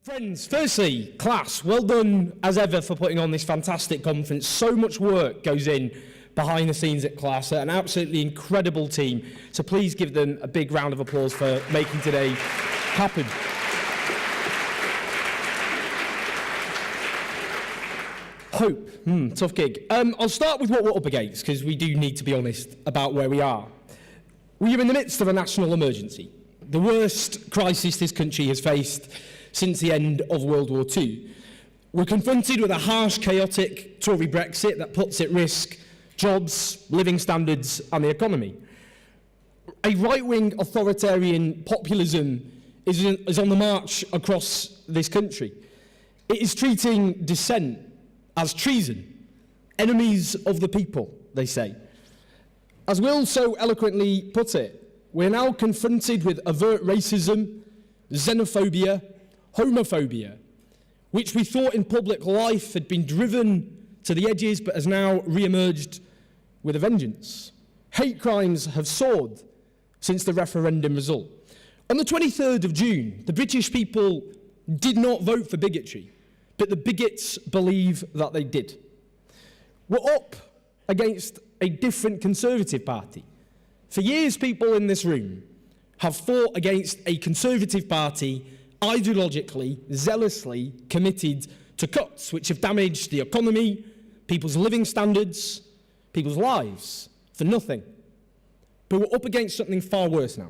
Friends, firstly, class, well done as ever for putting on this fantastic conference. So much work goes in behind the scenes at class, an absolutely incredible team. So please give them a big round of applause for making today happen. Hope, tough gig. I'll start with what we're up against, because we do need to be honest about where we are. We are in the midst of a national emergency, the worst crisis this country has faced since the end of World War II. We're confronted with a harsh, chaotic Tory Brexit that puts at risk jobs, living standards and the economy. A right-wing authoritarian populism is on the march across this country. It is treating dissent as treason, enemies of the people, they say. As Will so eloquently put it, we're now confronted with overt racism, xenophobia, homophobia, which we thought in public life had been driven to the edges but has now re-emerged with a vengeance. Hate crimes have soared since the referendum result. On the 23rd of June, the British people did not vote for bigotry, but the bigots believe that they did. We're up against a different Conservative Party. For years, people in this room have fought against a Conservative Party ideologically, zealously committed to cuts which have damaged the economy, people's living standards, people's lives, for nothing. But we're up against something far worse now.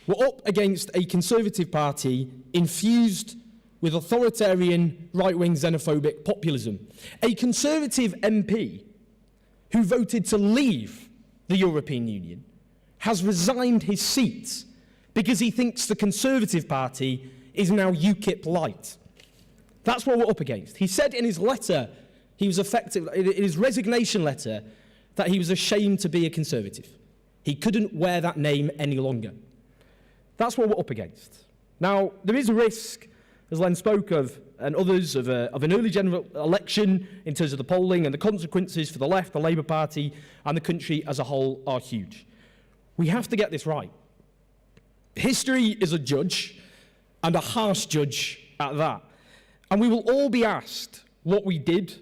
We're up against a Conservative Party infused with authoritarian, right-wing, xenophobic populism. A Conservative MP who voted to leave the European Union has resigned his seat because he thinks the Conservative Party is now UKIP light. That's what we're up against. He said in his letter, in his resignation letter, that he was ashamed to be a Conservative. He couldn't wear that name any longer. That's what we're up against. Now, there is a risk, as Len spoke of, and others, of an early general election in terms of the polling, and the consequences for the left, the Labour Party, and the country as a whole are huge. We have to get this right. History is a judge, and a harsh judge at that. And we will all be asked what we did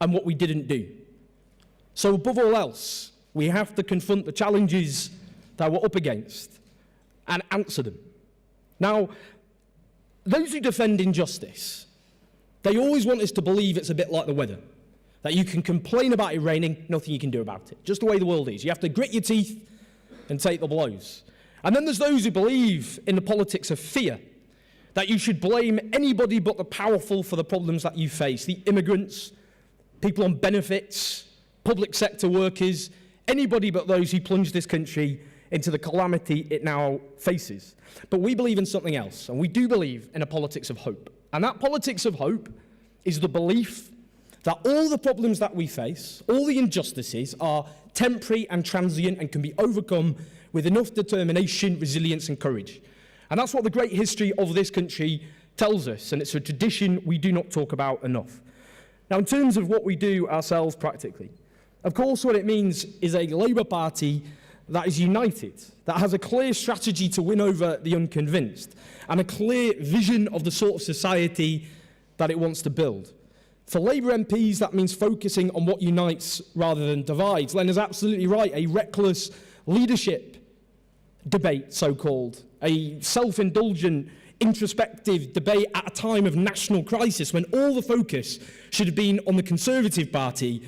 and what we didn't do. So above all else, we have to confront the challenges that we're up against and answer them. Now, those who defend injustice, they always want us to believe it's a bit like the weather, that you can complain about it raining, nothing you can do about it. Just the way the world is. You have to grit your teeth and take the blows. And then there's those who believe in the politics of fear, that you should blame anybody but the powerful for the problems that you face. The immigrants, people on benefits, public sector workers, anybody but those who plunge this country into the calamity it now faces. But we believe in something else, and we do believe in a politics of hope. And that politics of hope is the belief that all the problems that we face, all the injustices, are temporary and transient and can be overcome with enough determination, resilience and courage. And that's what the great history of this country tells us, and it's a tradition we do not talk about enough. Now, in terms of what we do ourselves practically, of course what it means is a Labour Party that is united, that has a clear strategy to win over the unconvinced, and a clear vision of the sort of society that it wants to build. For Labour MPs, that means focusing on what unites rather than divides. Len is absolutely right, a reckless leadership debate, so-called, a self-indulgent, introspective debate at a time of national crisis when all the focus should have been on the Conservative Party,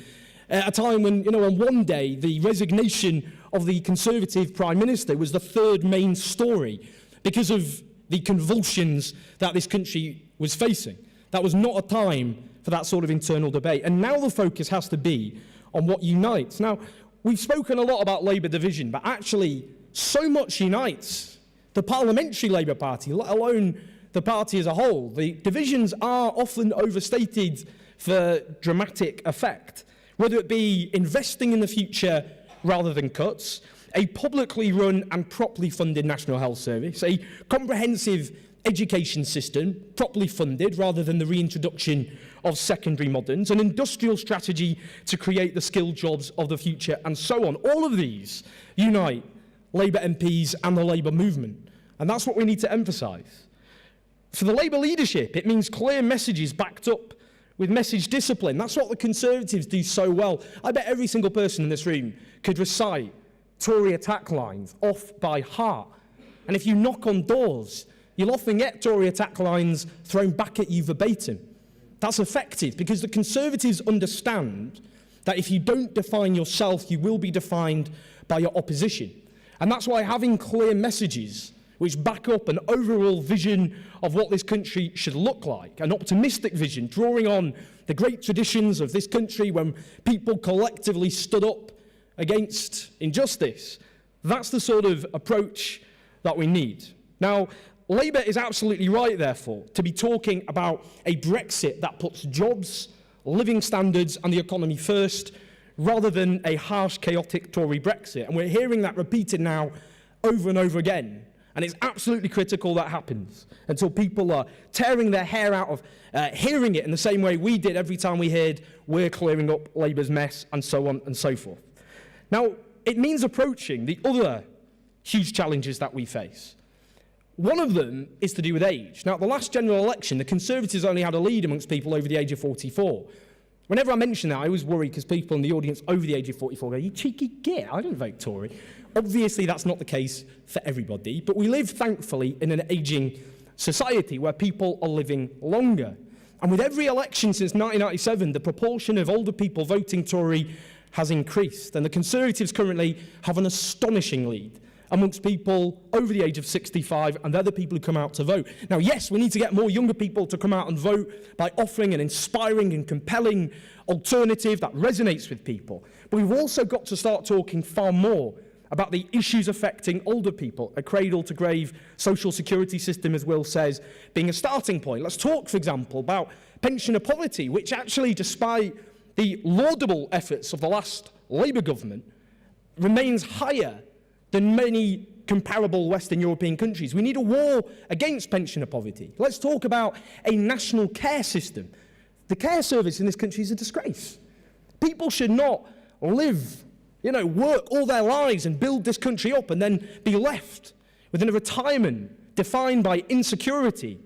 at a time when, on one day, the resignation of the Conservative Prime Minister was the third main story because of the convulsions that this country was facing. That was not a time for that sort of internal debate. And now the focus has to be on what unites. Now, we've spoken a lot about Labour division, but actually so much unites the Parliamentary Labour Party, let alone the party as a whole. The divisions are often overstated for dramatic effect, whether it be investing in the future rather than cuts, a publicly run and properly funded National Health Service, a comprehensive education system, properly funded rather than the reintroduction of secondary moderns, an industrial strategy to create the skilled jobs of the future, and so on. All of these unite Labour MPs and the Labour movement, and that's what we need to emphasise. For the Labour leadership, it means clear messages backed up with message discipline. That's what the Conservatives do so well. I bet every single person in this room could recite Tory attack lines off by heart. And if you knock on doors, you'll often get Tory attack lines thrown back at you verbatim. That's effective because the Conservatives understand that if you don't define yourself, you will be defined by your opposition. And that's why having clear messages which back up an overall vision of what this country should look like, an optimistic vision, drawing on the great traditions of this country when people collectively stood up against injustice. That's the sort of approach that we need. Now, Labour is absolutely right, therefore, to be talking about a Brexit that puts jobs, living standards and the economy first, rather than a harsh, chaotic Tory Brexit. And we're hearing that repeated now over and over again. And it's absolutely critical that happens until people are tearing their hair out of hearing it in the same way we did every time we heard we're clearing up Labour's mess and so on and so forth. Now, it means approaching the other huge challenges that we face. One of them is to do with age. Now, at the last general election, the Conservatives only had a lead amongst people over the age of 44. Whenever I mention that, I always worry because people in the audience over the age of 44 go, "You cheeky git, I don't vote Tory." Obviously, that's not the case for everybody, but we live, thankfully, in an ageing society where people are living longer. And with every election since 1997, the proportion of older people voting Tory has increased. And the Conservatives currently have an astonishing lead amongst people over the age of 65, and they're the people who come out to vote. Now, yes, we need to get more younger people to come out and vote by offering an inspiring and compelling alternative that resonates with people. But we've also got to start talking far more about the issues affecting older people, a cradle-to-grave social security system, as Will says, being a starting point. Let's talk, for example, about pensioner poverty, which actually, despite the laudable efforts of the last Labour government, remains higher than many comparable Western European countries. We need a war against pensioner poverty. Let's talk about a national care system. The care service in this country is a disgrace. People should not live, work all their lives and build this country up and then be left within a retirement defined by insecurity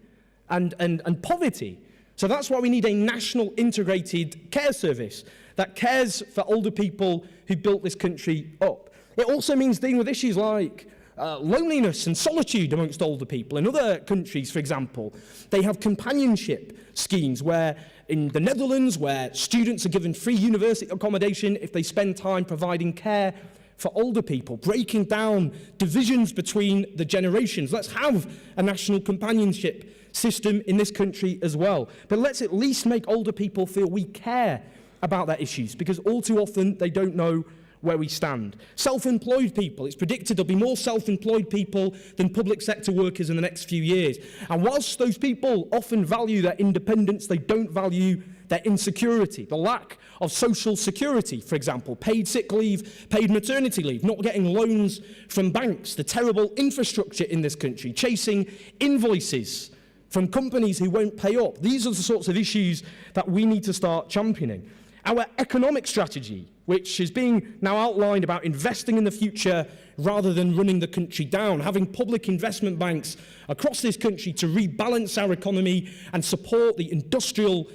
and poverty. So that's why we need a national integrated care service that cares for older people who built this country up. It also means dealing with issues like loneliness and solitude amongst older people. In other countries, for example, they have companionship schemes where in the Netherlands, where students are given free university accommodation if they spend time providing care for older people, breaking down divisions between the generations. Let's have a national companionship system in this country as well. But let's at least make older people feel we care about their issues, because all too often they don't know where we stand. Self-employed people, it's predicted there'll be more self-employed people than public sector workers in the next few years. And whilst those people often value their independence, they don't value their insecurity, the lack of social security, for example, paid sick leave, paid maternity leave, not getting loans from banks, the terrible infrastructure in this country, chasing invoices from companies who won't pay up. These are the sorts of issues that we need to start championing. Our economic strategy, which is being now outlined about investing in the future rather than running the country down, having public investment banks across this country to rebalance our economy and support the industrial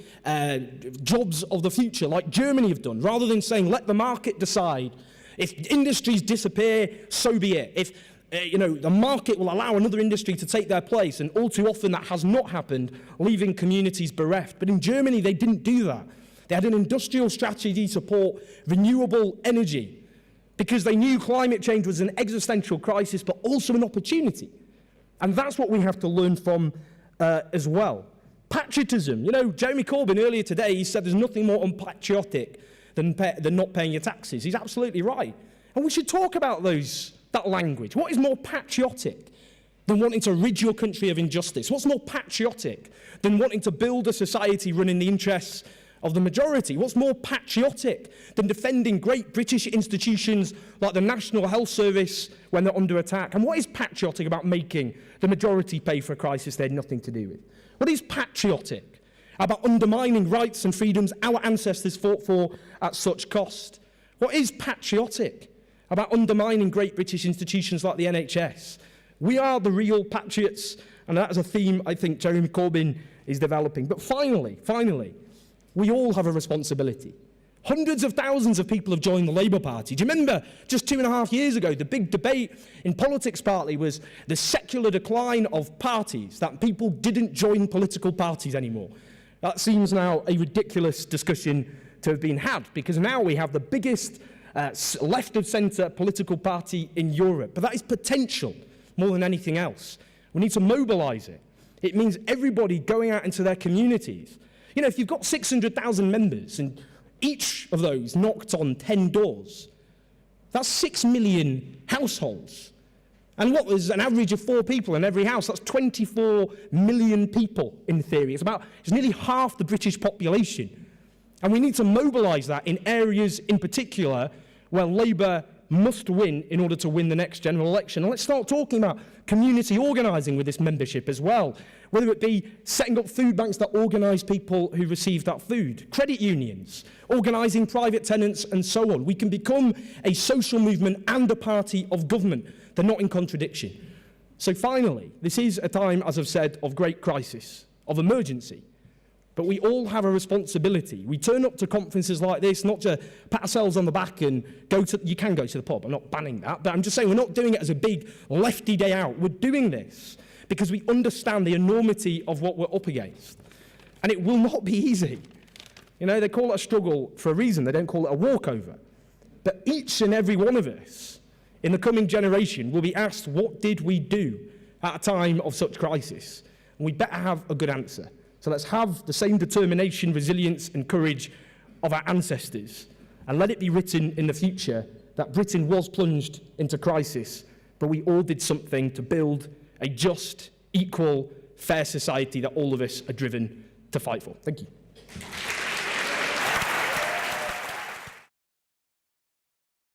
jobs of the future, like Germany have done, rather than saying, let the market decide. If industries disappear, so be it. If the market will allow another industry to take their place, and all too often that has not happened, leaving communities bereft. But in Germany, they didn't do that. They had an industrial strategy to support renewable energy because they knew climate change was an existential crisis, but also an opportunity. And that's what we have to learn from as well. Patriotism. Jeremy Corbyn earlier today, he said there's nothing more unpatriotic than not paying your taxes. He's absolutely right. And we should talk about that language. What is more patriotic than wanting to rid your country of injustice? What's more patriotic than wanting to build a society run in the interests of the majority? What's more patriotic than defending great British institutions like the National Health Service when they're under attack? And what is patriotic about making the majority pay for a crisis they had nothing to do with? What is patriotic about undermining rights and freedoms our ancestors fought for at such cost? What is patriotic about undermining great British institutions like the NHS? We are the real patriots And that's a theme I think Jeremy Corbyn is developing. But finally, we all have a responsibility. Hundreds of thousands of people have joined the Labour Party. Do you remember just 2.5 years ago, the big debate in politics partly was the secular decline of parties, that people didn't join political parties anymore. That seems now a ridiculous discussion to have been had, because now we have the biggest left-of-centre political party in Europe. But that is potential more than anything else. We need to mobilise it. It means everybody going out into their communities. You know, if you've got 600,000 members and each of those knocked on 10 doors, that's 6 million households. And what was an average of 4 people in every house? That's 24 million people in theory. It's nearly half the British population. And we need to mobilise that in areas in particular where Labour must win in order to win the next general election. And let's start talking about community organising with this membership as well, whether it be setting up food banks that organise people who receive that food, credit unions, organising private tenants and so on. We can become a social movement and a party of government. They're not in contradiction. So finally, this is a time, as I've said, of great crisis, of emergency. But we all have a responsibility. We turn up to conferences like this, not to pat ourselves on the back and you can go to the pub, I'm not banning that, but I'm just saying we're not doing it as a big lefty day out. We're doing this because we understand the enormity of what we're up against. And it will not be easy. You know, they call it a struggle for a reason. They don't call it a walkover. But each and every one of us in the coming generation will be asked, what did we do at a time of such crisis? And we better have a good answer. So let's have the same determination, resilience and courage of our ancestors, and let it be written in the future that Britain was plunged into crisis, but we all did something to build a just, equal, fair society that all of us are driven to fight for. Thank you.